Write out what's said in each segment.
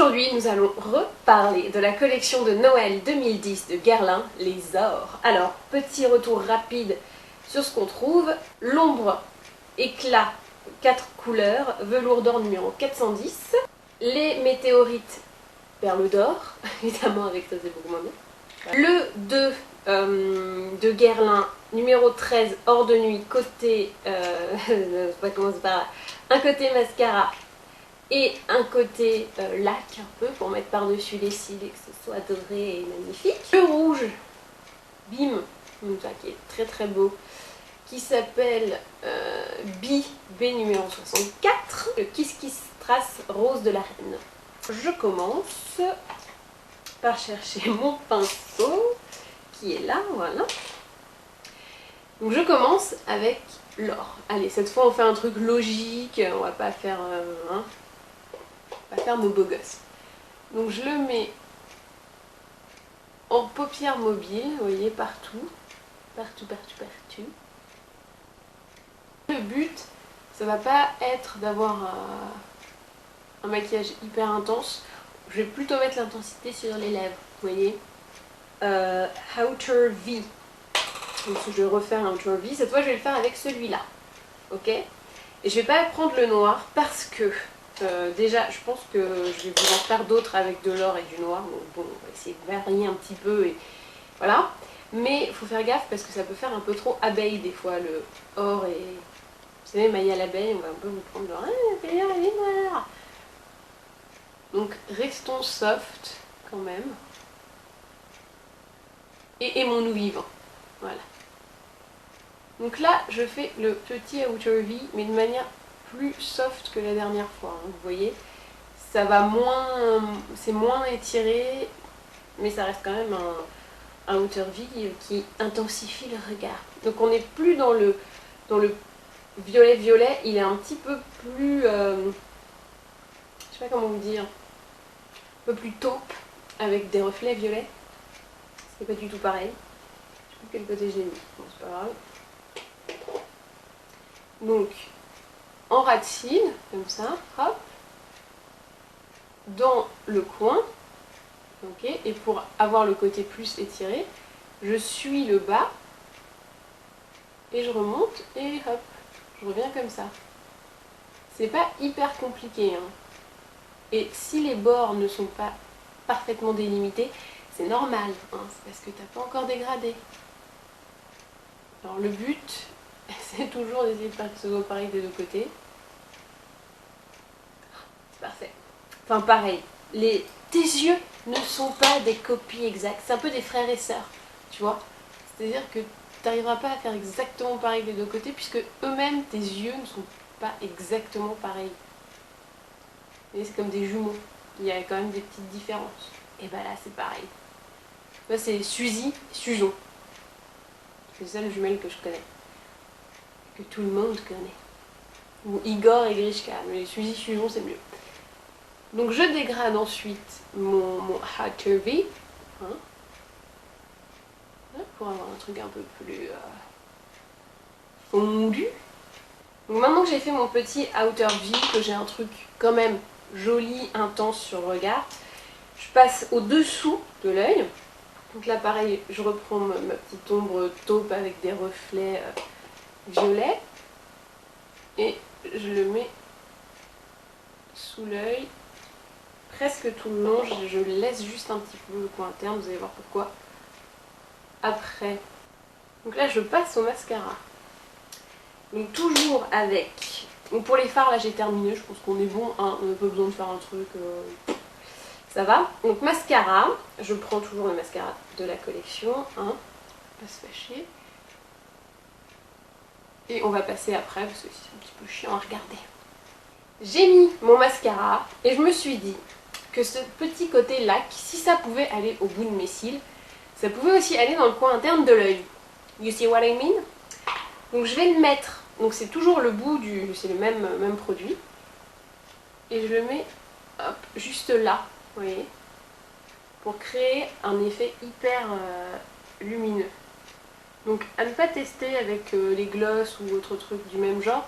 Aujourd'hui, nous allons reparler de la collection de Noël 2010 de Guerlain, les ors. Alors, petit retour rapide sur ce qu'on trouve. L'ombre éclat 4 couleurs, velours d'or numéro 410. Les météorites perles d'or, évidemment avec ça c'est beaucoup moins bien. Le 2 de Guerlain numéro 13, hors de nuit, côté... je sais pas comment c'est par là. Un côté mascara et un côté lac un peu pour mettre par-dessus les cils et que ce soit doré et magnifique. Le rouge, bim, qui est très très beau, qui s'appelle B numéro 64, le Kiss Kiss Strass rose de la reine. Je commence par chercher mon pinceau qui est là, voilà. Donc je commence avec l'or. Allez, cette fois on fait un truc logique, on va pas faire... on va faire nos beaux gosses. Donc je le mets en paupières mobiles, vous voyez, partout. Partout, partout, partout. Le but, ça va pas être d'avoir un maquillage hyper intense. Je vais plutôt mettre l'intensité sur les lèvres, vous voyez. Outer V. Donc je vais refaire un Outer V. Cette fois, je vais le faire avec celui-là. Ok? Et je vais pas prendre le noir parce que déjà, je pense que je vais vous en faire d'autres avec de l'or et du noir. Donc bon, on va essayer de varier un petit peu et voilà. Mais il faut faire gaffe parce que ça peut faire un peu trop abeille des fois, le or et... Vous savez, maille à l'abeille, on va un peu vous prendre genre... Ah, elle est noire. Donc restons soft quand même. Et aimons-nous vivants. Voilà. Donc là, je fais le petit Outer V, mais de manière plus soft que la dernière fois. Hein, vous voyez, ça va moins... C'est moins étiré, mais ça reste quand même un Outer V qui intensifie le regard. Donc on n'est plus dans le violet-violet, il est un petit peu plus... je sais pas comment vous dire... Un peu plus taupe, avec des reflets violets. C'est pas du tout pareil. Je sais plus quel côté j'ai mis. Bon, c'est pas grave. Donc, en ras de cils, comme ça, hop. Dans le coin. Ok. Et pour avoir le côté plus étiré, je suis le bas. Et je remonte et hop. Je reviens comme ça. C'est pas hyper compliqué, hein. Et si les bords ne sont pas parfaitement délimités, c'est normal, hein, c'est parce que tu n'as pas encore dégradé. Alors le but, c'est toujours d'essayer de faire que ce soit pareil des deux côtés. C'est parfait. Enfin pareil, tes yeux ne sont pas des copies exactes, c'est un peu des frères et sœurs, tu vois. C'est-à-dire que tu n'arriveras pas à faire exactement pareil des deux côtés, puisque eux-mêmes, tes yeux ne sont pas exactement pareils. Et c'est comme des jumeaux, il y a quand même des petites différences. Et bah là c'est pareil. Là c'est Suzy, Sujon. C'est ça le jumelle que je connais. Que tout le monde connaît. Ou Igor et Grishka, mais Suzy, Sujon c'est mieux. Donc je dégrade ensuite mon Outer V. Hein, pour avoir un truc un peu plus fondu. Donc maintenant que j'ai fait mon petit Outer V, que j'ai un truc quand même joli, intense sur le regard, je passe au-dessous de l'œil. Donc là pareil, je reprends ma petite ombre taupe avec des reflets violets et je le mets sous l'œil presque tout le long. Je laisse juste un petit peu le coin interne, vous allez voir pourquoi après. Donc là je passe au mascara. Donc toujours avec... Donc pour les fards là j'ai terminé, je pense qu'on est bon, hein, on n'a pas besoin de faire un truc, ça va. Donc mascara, je prends toujours le mascara de la collection, hein, pas se fâcher. Et on va passer après parce que c'est un petit peu chiant à regarder. J'ai mis mon mascara et je me suis dit que ce petit côté lac, si ça pouvait aller au bout de mes cils, ça pouvait aussi aller dans le coin interne de l'œil. You see what I mean? Donc je vais le mettre. Donc c'est toujours le bout du... c'est le même produit. Et je le mets hop, juste là, vous voyez, pour créer un effet hyper lumineux. Donc à ne pas tester avec les gloss ou autres trucs du même genre.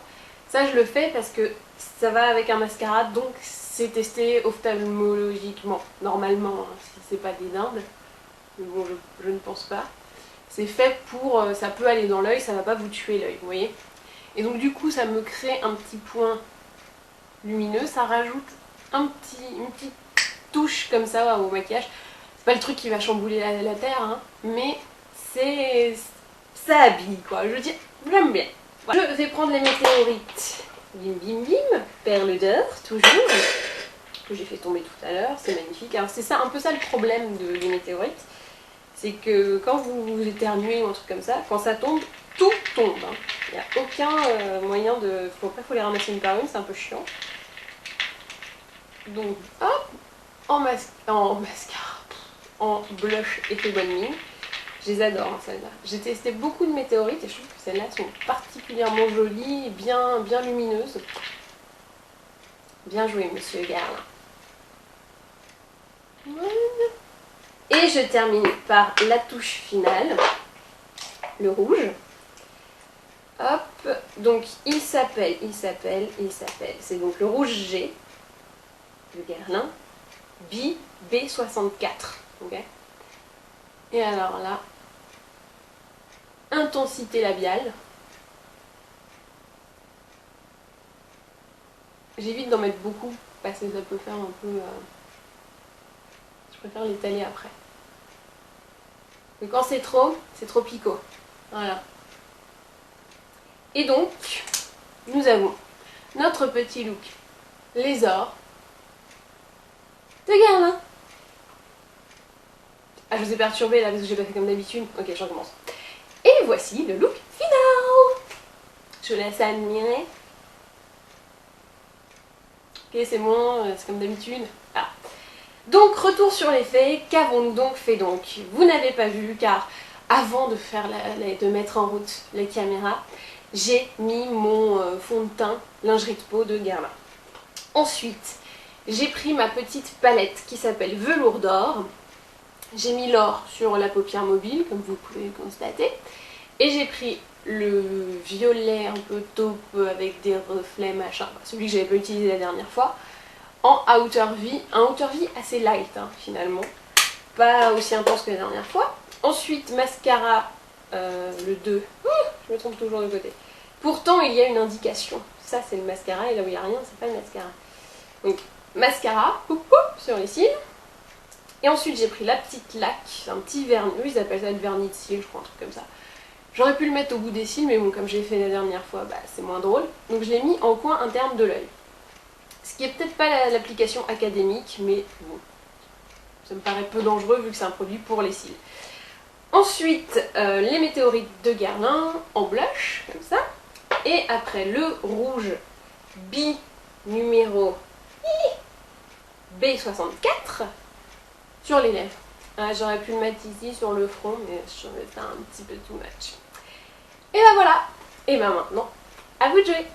Ça je le fais parce que ça va avec un mascara, donc c'est testé ophtalmologiquement, normalement, hein, si c'est pas des dindes, mais bon, je ne pense pas. C'est fait pour, ça peut aller dans l'œil, ça va pas vous tuer l'œil, vous voyez. Et donc du coup, ça me crée un petit point lumineux, ça rajoute une petite touche comme ça au maquillage. C'est pas le truc qui va chambouler la terre, hein, mais ça habille quoi, je veux dire, j'aime bien. Voilà. Je vais prendre les météorites. Bim bim bim, perle d'or, toujours, que j'ai fait tomber tout à l'heure, c'est magnifique. Alors c'est ça, un peu ça le problème des météorites, c'est que quand vous éternuez ou un truc comme ça, quand ça tombe, tout tombe. Hein. Il n'y a aucun moyen de... Après, il faut les ramasser une par une, c'est un peu chiant. Donc, hop, en mascara, en blush effet bonne mine. Je les adore, hein, celles-là. J'ai testé beaucoup de météorites et je trouve que celles-là sont particulièrement jolies, bien lumineuses. Bien joué, monsieur Guerlain. Voilà. Et je termine par la touche finale, le rouge. Hop, donc il s'appelle, c'est donc le rouge G, de Guerlain, B64, ok. Et alors là, intensité labiale. J'évite d'en mettre beaucoup parce que ça peut faire un peu... Je préfère l'étaler après. Mais quand c'est trop picot. Voilà. Et donc, nous avons notre petit look les ors de Guerlain. Ah, je vous ai perturbé là parce que j'ai pas fait comme d'habitude. Ok, je recommence. Et voici le look final. Je vous laisse admirer. Ok, c'est bon, c'est comme d'habitude. Ah. Donc, retour sur les faits. Qu'avons-nous donc fait donc? Vous n'avez pas vu car avant de faire de mettre en route les caméras, j'ai mis mon fond de teint lingerie de peau de Guerlain. Ensuite, j'ai pris ma petite palette qui s'appelle Velours d'or. J'ai mis l'or sur la paupière mobile, comme vous pouvez le constater. Et j'ai pris le violet un peu taupe avec des reflets machin, celui que j'avais pas utilisé la dernière fois, en outer V, un outer V assez light hein, finalement, pas aussi intense que la dernière fois. Ensuite, mascara, le 2, je me trompe toujours de côté. Pourtant, il y a une indication, ça c'est le mascara, et là où il n'y a rien, c'est pas le mascara. Donc, mascara, sur les cils. Et ensuite, j'ai pris la petite laque, un petit vernis, eux ils appellent ça le vernis de cils, je crois, un truc comme ça. J'aurais pu le mettre au bout des cils, mais bon, comme j'ai fait la dernière fois, bah, c'est moins drôle. Donc je l'ai mis en coin interne de l'œil. Ce qui est peut-être pas l'application académique, mais bon, ça me paraît peu dangereux vu que c'est un produit pour les cils. Ensuite, les météorites de Guerlain en blush, comme ça. Et après, le rouge B numéro B64 sur les lèvres. Ah, j'aurais pu le mettre ici sur le front, mais je trouvais ça un petit peu too much. Et ben voilà. Et ben maintenant, à vous de jouer.